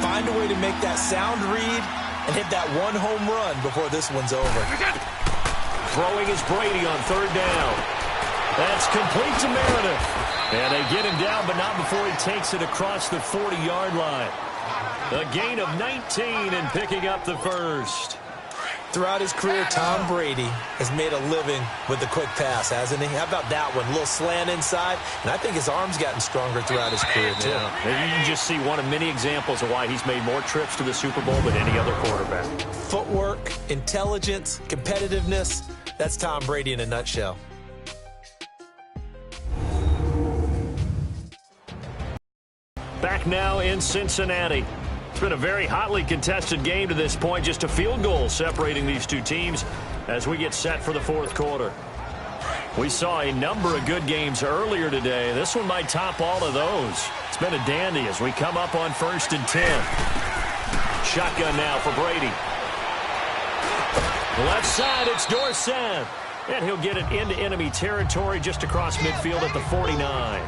S3: find a way to make that sound read and hit that one home run before this one's over.
S2: Throwing is Brady on 3rd down. That's complete to Meredith. And they get him down, but not before he takes it across the 40-yard line. A gain of 19 and picking up the 1st.
S3: Throughout his career, Tom Brady has made a living with the quick pass, hasn't he? How about that one? A little slant inside, and I think his arm's gotten stronger throughout his career, too.
S2: Yeah. You can just see one of many examples of why he's made more trips to the Super Bowl than any other quarterback.
S3: Footwork, intelligence, competitiveness, that's Tom Brady in a nutshell.
S2: Back now in Cincinnati. It's been a very hotly contested game to this point. Just a field goal separating these two teams as we get set for the 4th quarter. We saw a number of good games earlier today. This one might top all of those. It's been a dandy as we come up on 1st and 10. Shotgun now for Brady. Left side, it's Dorsett. And he'll get it into enemy territory just across midfield at the 49.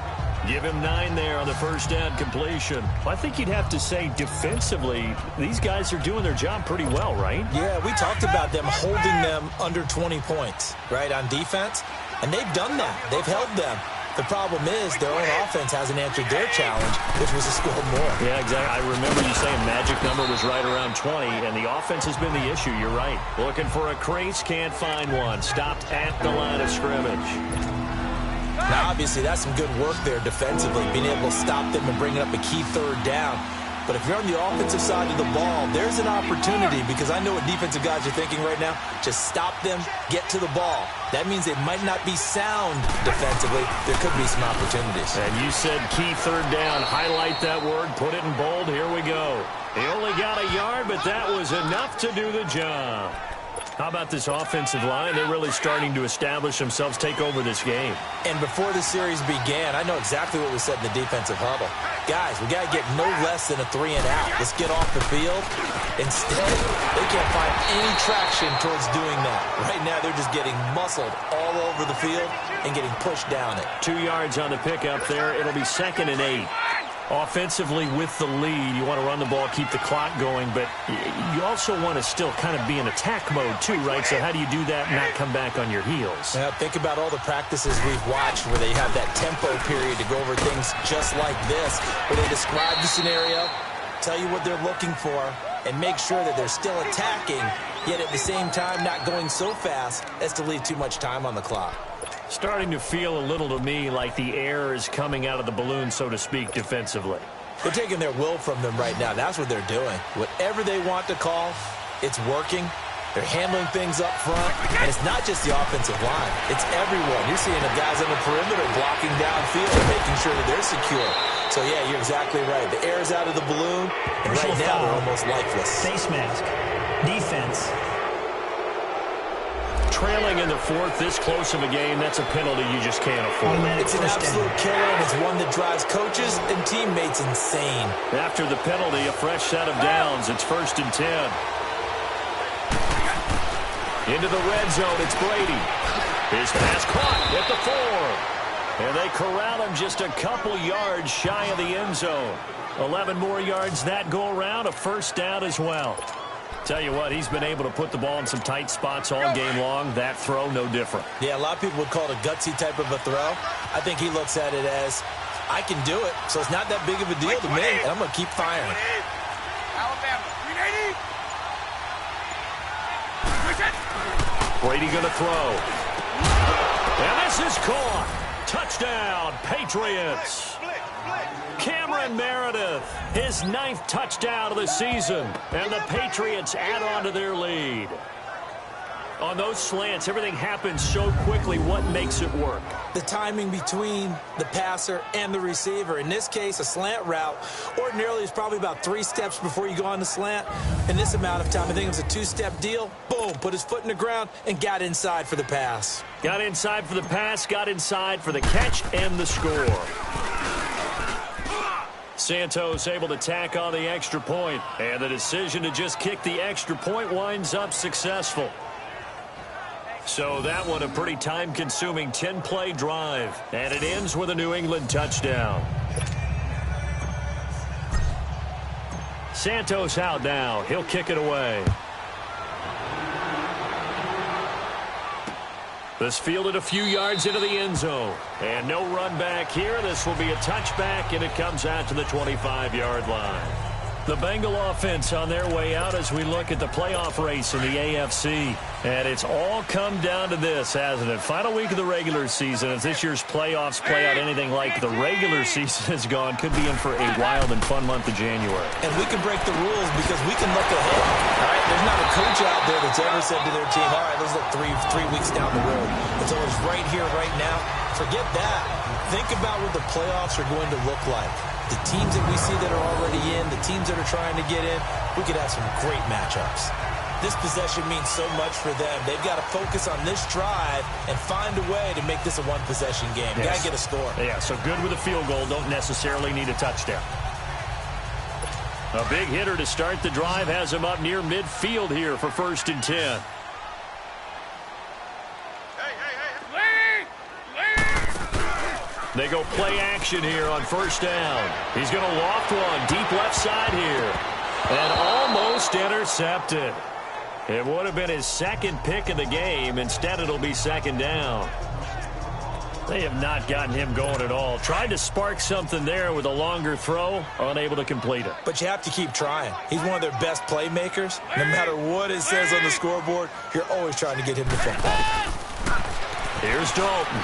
S2: Give him 9 there on the first down completion. I think you'd have to say defensively, these guys are doing their job pretty well, right?
S3: Yeah, we talked about them holding them under 20 points, right, on defense. And they've done that. They've held them. The problem is their own offense hasn't answered their challenge, which was to score more.
S2: Yeah, exactly. I remember you saying magic number was right around 20, and the offense has been the issue. You're right. Looking for a crease, can't find one. Stopped at the line of scrimmage.
S3: Now, obviously, that's some good work there defensively, being able to stop them and bringing up a key third down. But if you're on the offensive side of the ball, there's an opportunity, because I know what defensive guys are thinking right now. Just stop them, get to the ball. That means they might not be sound defensively. There could be some opportunities.
S2: And you said key third down. Highlight that word. Put it in bold. Here we go. He only got a yard, but that was enough to do the job. How about this offensive line? They're really starting to establish themselves, take over this game.
S3: And before the series began, I know exactly what we said in the defensive huddle. Guys, we got to get no less than a 3-and-out. Let's get off the field. Instead, they can't find any traction towards doing that. Right now, they're just getting muscled all over the field and getting pushed down it.
S2: 2 yards on the pickup there. It'll be 2nd and 8. Offensively with the lead, you want to run the ball, keep the clock going, but you also want to still kind of be in attack mode too, right? So how do you do that and not come back on your heels?
S3: Now, think about all the practices we've watched where they have that tempo period to go over things just like this, where they describe the scenario, tell you what they're looking for, and make sure that they're still attacking, yet at the same time not going so fast as to leave too much time on the clock.
S2: Starting to feel a little to me like the air is coming out of the balloon, so to speak, defensively.
S3: They're taking their will from them right now. That's what they're doing. Whatever they want to call, it's working. They're handling things up front. And it's not just the offensive line. It's everyone. You're seeing the guys on the perimeter blocking downfield and making sure that they're secure. So, yeah, you're exactly right. The air is out of the balloon, and right now they're almost lifeless.
S4: Face mask. Defense.
S2: Trailing in the 4th, this close of a game, that's a penalty you just can't afford.
S3: It's an absolute killer, and it's one that drives coaches and teammates insane.
S2: After the penalty, a fresh set of downs. It's 1st and 10. Into the red zone, it's Brady. His pass caught at the 4. And they corral him just a couple yards shy of the end zone. 11 more yards that go around, a first down as well. Tell you what, he's been able to put the ball in some tight spots all game long. That throw, no different.
S3: Yeah, a lot of people would call it a gutsy type of a throw. I think he looks at it as, I can do it, so it's not that big of a deal to me, and I'm going to keep firing.
S5: Alabama, 380.
S2: Brady going to throw. And this is caught. Touchdown, Patriots. Cameron Meredith, his 9th touchdown of the season, and the Patriots add on to their lead. On those slants, everything happens so quickly. What makes it work?
S3: The timing between the passer and the receiver. In this case, a slant route ordinarily is probably about 3 steps before you go on the slant. In this amount of time, I think it was a 2-step deal. Boom, put his foot in the ground and got inside for the pass.
S2: Got inside for the pass, got inside for the catch and the score. Santos able to tack on the extra point, and the decision to just kick the extra point winds up successful. So that one a pretty time-consuming 10-play drive, and it ends with a New England touchdown. Santos out now. He'll kick it away. This fielded a few yards into the end zone. And no run back here. This will be a touchback, and it comes out to the 25-yard line. The Bengal offense on their way out as we look at the playoff race in the AFC. And it's all come down to this, hasn't it? Final week of the regular season. If this year's playoffs play out anything like the regular season has gone, could be in for a wild and fun month of January.
S3: And we can break the rules because we can look ahead. All right? There's not a coach out there that's ever said to their team, all right, let's look three weeks down the road. It's always right here, right now. Forget that. Think about what the playoffs are going to look like. The teams that we see that are already in, the teams that are trying to get in, we could have some great matchups. This possession means so much for them. They've got to focus on this drive and find a way to make this a one-possession game.
S2: Yes.
S3: Got to get a score.
S2: Yeah, so good with a field goal. Don't necessarily need a touchdown. A big hitter to start the drive has him up near midfield here for 1st and 10. They go play action here on first down. He's going to loft one deep left side here. And almost intercepted. It would have been his second pick of the game. Instead, it'll be second down. They have not gotten him going at all. Tried to spark something there with a longer throw, unable to complete it.
S3: But you have to keep trying. He's one of their best playmakers. No matter what it says on the scoreboard, you're always trying to get him the football.
S2: Here's Dalton.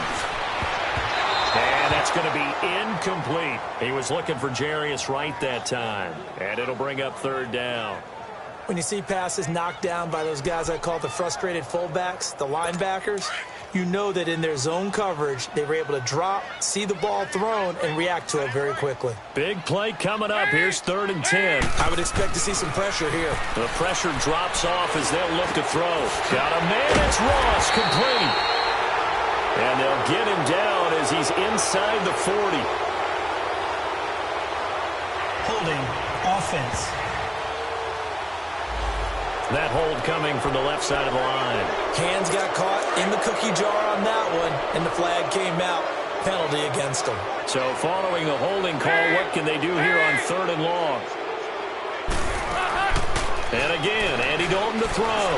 S2: And that's going to be incomplete. He was looking for Jarius Wright that time. And it'll bring up third down.
S3: When you see passes knocked down by those guys I call the frustrated fullbacks, the linebackers, you know that in their zone coverage, they were able to drop, see the ball thrown, and react to it very quickly.
S2: Big play coming up. Here's 3rd and 10.
S3: I would expect to see some pressure here.
S2: The pressure drops off as they'll look to throw. Got a man. It's Ross. Complete. And they'll get him down as he's inside the 40.
S4: Holding offense.
S2: That hold coming from the left side of the line.
S3: Hands got caught in the cookie jar on that one, and the flag came out. Penalty against them.
S2: So following the holding call, what can they do here on 3rd and long? And again, Andy Dalton to throw.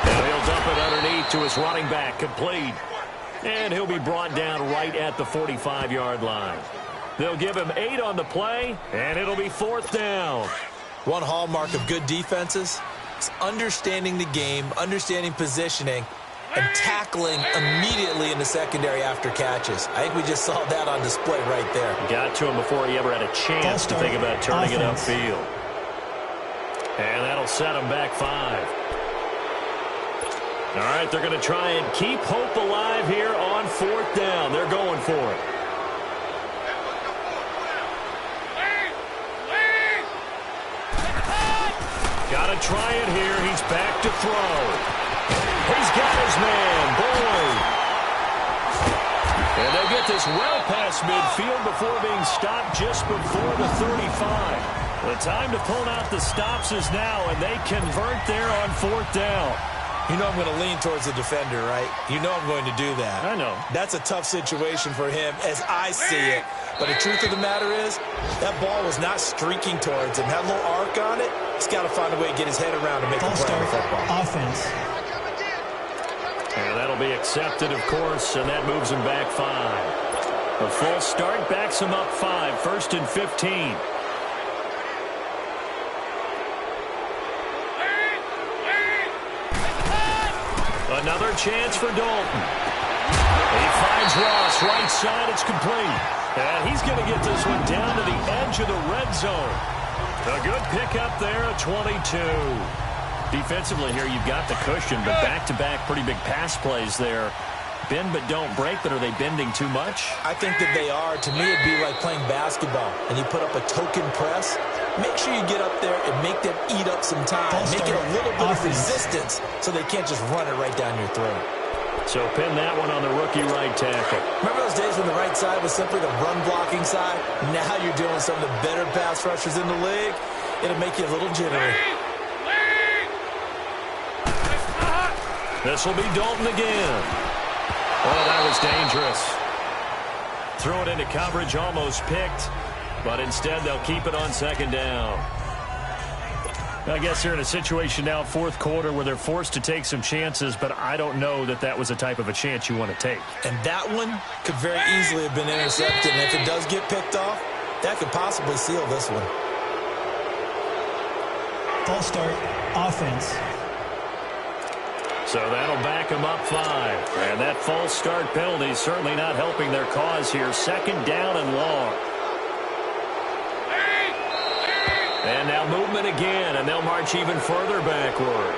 S2: And he'll dump it underneath to his running back, complete. And he'll be brought down right at the 45-yard line. They'll give him 8 on the play, and it'll be 4th down.
S3: One hallmark of good defenses is understanding the game, understanding positioning, and tackling immediately in the secondary after catches. I think we just saw that on display right there.
S2: Got to him before he ever had a chance to think about turning it upfield. And that'll set him back 5. All right, they're going to try and keep hope alive here on 4th down. They're going for it. Got to try it here. He's back to throw. He's got his man, Boyd. And they get this well past midfield before being stopped just before the 35. The time to pull out the stops is now, and they convert there on 4th down.
S3: You know I'm going to lean towards the defender, right? You know I'm going to do that.
S2: I know.
S3: That's a tough situation for him as I see it. But the truth of the matter is, that ball was not streaking towards him. Had a little arc on it. He's got to find a way to get his head around and make a play on the football.
S4: Offense.
S2: And that'll be accepted, of course, and that moves him back 5. A full start backs him up 5, 1st and 15. Another chance for Dalton. He finds Ross, right side, it's complete. And he's going to get this one down to the edge of the red zone. A good pickup there at 22. Defensively here, you've got the cushion, but back-to-back pretty big pass plays there. Bend but don't break, but are they bending too much?
S3: I think that they are. To me, it'd be like playing basketball, and you put up a token press. Make sure you get up there and make them eat up some time. Make it a little bit of resistance so they can't just run it right down your throat.
S2: So pin that one on the rookie right tackle.
S3: Remember those days when the right side was simply the run-blocking side? Now you're doing some of the better pass rushers in the league. It'll make you a little jittery.
S2: This will be Dalton again. Oh, that was dangerous. Throw it into coverage, almost picked. But instead, they'll keep it on 2nd down. I guess they're in a situation now, 4th quarter, where they're forced to take some chances, but I don't know that that was the type of a chance you want to take.
S3: And that one could very easily have been intercepted. And if it does get picked off, that could possibly seal this one.
S4: False start, offense.
S2: So that'll back them up 5. And that false start penalty is certainly not helping their cause here. 2nd down and long. And now movement again, and they'll march even further backward.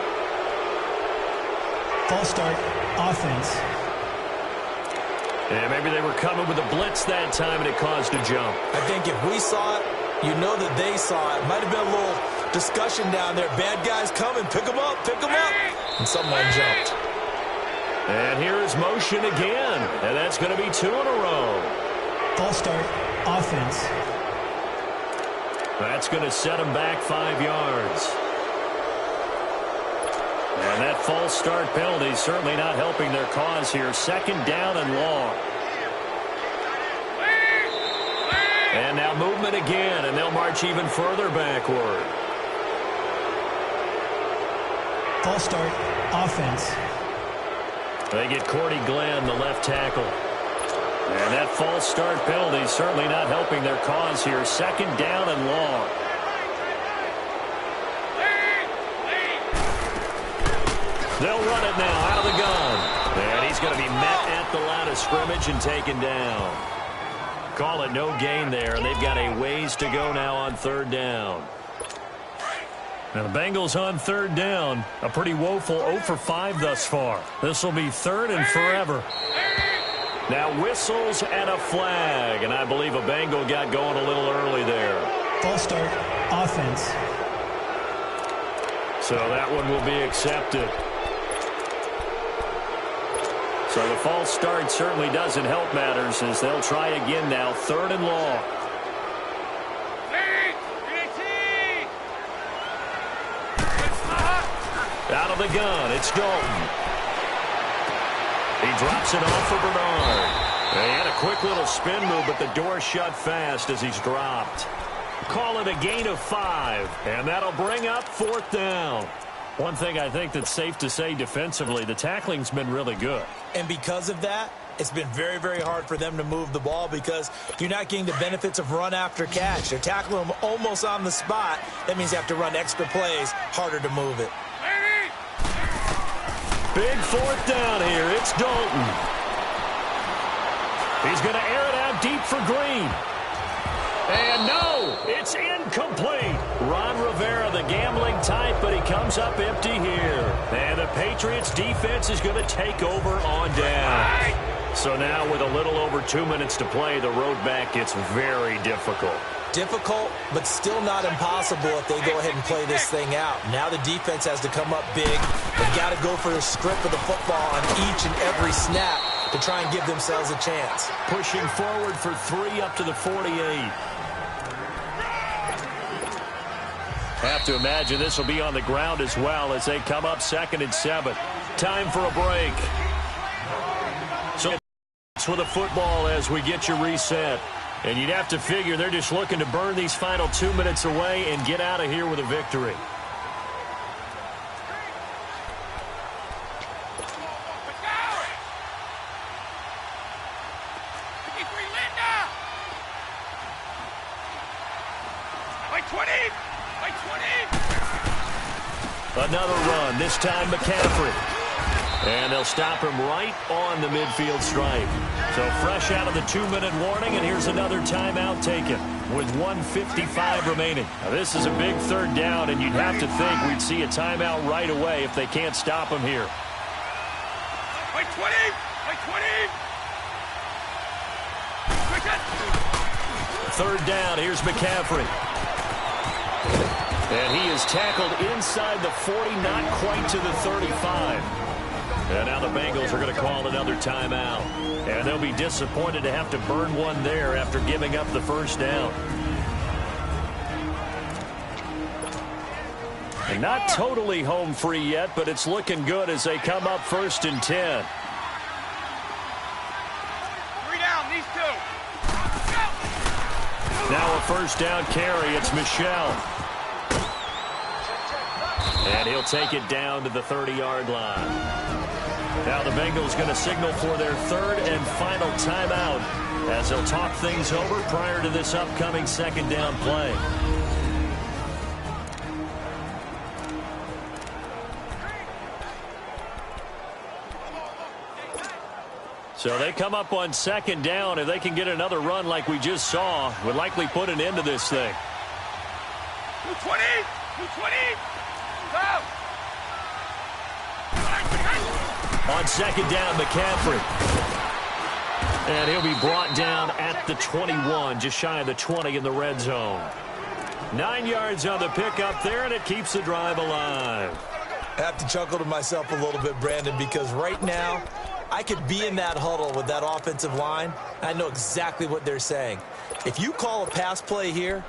S4: False start, offense.
S2: And maybe they were coming with a blitz that time, and it caused a jump.
S3: I think if we saw it, you know that they saw it. Might have been a little discussion down there. Bad guys coming. Pick them up. Pick them up. And someone jumped.
S2: And here is motion again. And that's going to be 2 in a row.
S4: False start, offense.
S2: That's going to set them back 5 yards. And that false start penalty is certainly not helping their cause here. 2nd down and long. And now movement again, and they'll march even further backward.
S4: False start, offense.
S2: They get Cordy Glenn, the left tackle. And that false start penalty is certainly not helping their cause here. Second down and long. They'll run it now out of the gun. And he's going to be met at the line of scrimmage and taken down. Call it no gain there, and they've got a ways to go now on third down. Now the Bengals on third down, a pretty woeful 0 for 5 thus far. This will be third and forever. Now whistles and a flag, and I believe a Bengal got going a little early there.
S4: False start, offense.
S2: So that one will be accepted. So the false start certainly doesn't help matters as they'll try again now, third and long. Out of the gun, it's Dalton. He drops it off for Bernard. He had a quick little spin move, but the door shut fast as he's dropped. Call it a gain of 5, and that'll bring up fourth down. One thing I think that's safe to say defensively, the tackling's been really good.
S3: And because of that, it's been very, very hard for them to move the ball because you're not getting the benefits of run after catch. They're tackling them almost on the spot. That means you have to run extra plays, harder to move it.
S2: Big fourth down here. It's Dalton. He's going to air it out deep for Green. And no, it's incomplete. Ron Rivera, the gambling type, but he comes up empty here. And the Patriots defense is going to take over on down. So now with a little over 2 minutes to play, the road back gets very difficult.
S3: Difficult, but still not impossible if they go ahead and play this thing out. Now the defense has to come up big. They've got to go for the script of the football on each and every snap to try and give themselves a chance.
S2: Pushing forward for 3 up to the 48. Have to imagine this will be on the ground as well as they come up 2nd and 7. Time for a break. So with a football as we get you reset. And you'd have to figure they're just looking to burn these final 2 minutes away and get out of here with a victory. Another run, this time McCaffrey. And they'll stop him right on the midfield stripe. So fresh out of the 2-minute warning, and here's another timeout taken with 1:55 remaining. Now this is a big third down, and you'd have to think we'd see a timeout right away if they can't stop him here.
S5: By 20! By 20!
S2: Third down, here's McCaffrey. And he is tackled inside the 40, not quite to the 35. And now the Bengals are going to call another timeout. And they'll be disappointed to have to burn one there after giving up the first down. And not totally home free yet, but it's looking good as they come up 1st and 10.
S5: 3 down, these 2.
S2: Now a first down carry. It's Michel. And he'll take it down to the 30-yard line. Now the Bengals going to signal for their third and final timeout as they'll talk things over prior to this upcoming second down play. So they come up on second down. If they can get another run like we just saw, would likely put an end to this thing.
S5: 220! 220! Go!
S2: On second down, McCaffrey. And he'll be brought down at the 21, just shy of the 20 in the red zone. 9 yards on the pickup there, and it keeps the drive alive.
S3: I have to chuckle to myself a little bit, Brandon, because right now I could be in that huddle with that offensive line. I know exactly what they're saying. If you call a pass play here,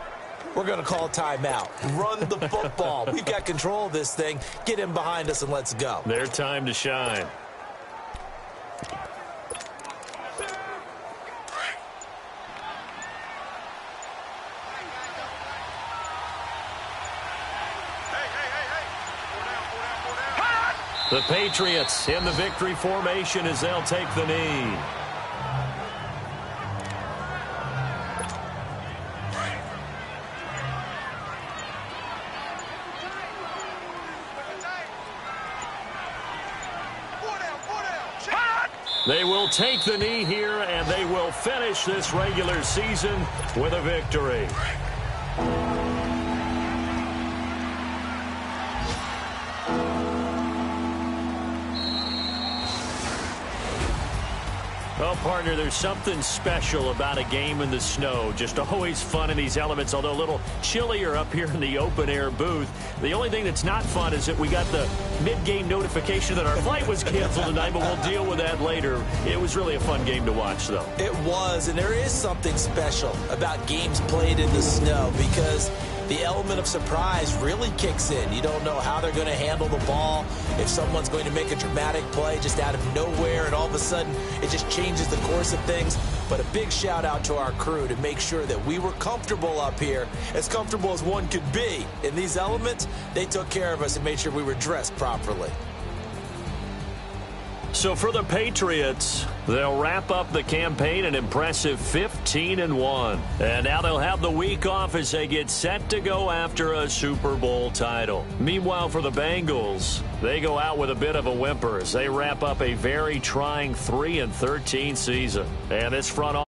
S3: we're going to call a timeout. Run the football. We've got control of this thing. Get him behind us and let's go.
S2: Their time to shine. The Patriots in the victory formation as they'll take the knee. They will take the knee here, and they will finish this regular season with a victory. Well, partner, there's something special about a game in the snow. Just always fun in these elements, although a little chillier up here in the open-air booth. The only thing that's not fun is that we got the mid-game notification that our flight was canceled tonight, but we'll deal with that later. It was really a fun game to watch, though. It
S3: was, and there is something special about games played in the snow because the element of surprise really kicks in. You don't know how they're going to handle the ball, if someone's going to make a dramatic play just out of nowhere, and all of a sudden it just changes the course of things. But a big shout out to our crew to make sure that we were comfortable up here, as comfortable as one could be. In these elements, they took care of us and made sure we were dressed properly.
S2: So for the Patriots, they'll wrap up the campaign an impressive 15-1. And now they'll have the week off as they get set to go after a Super Bowl title. Meanwhile, for the Bengals, they go out with a bit of a whimper as they wrap up a very trying 3-13 season. And this front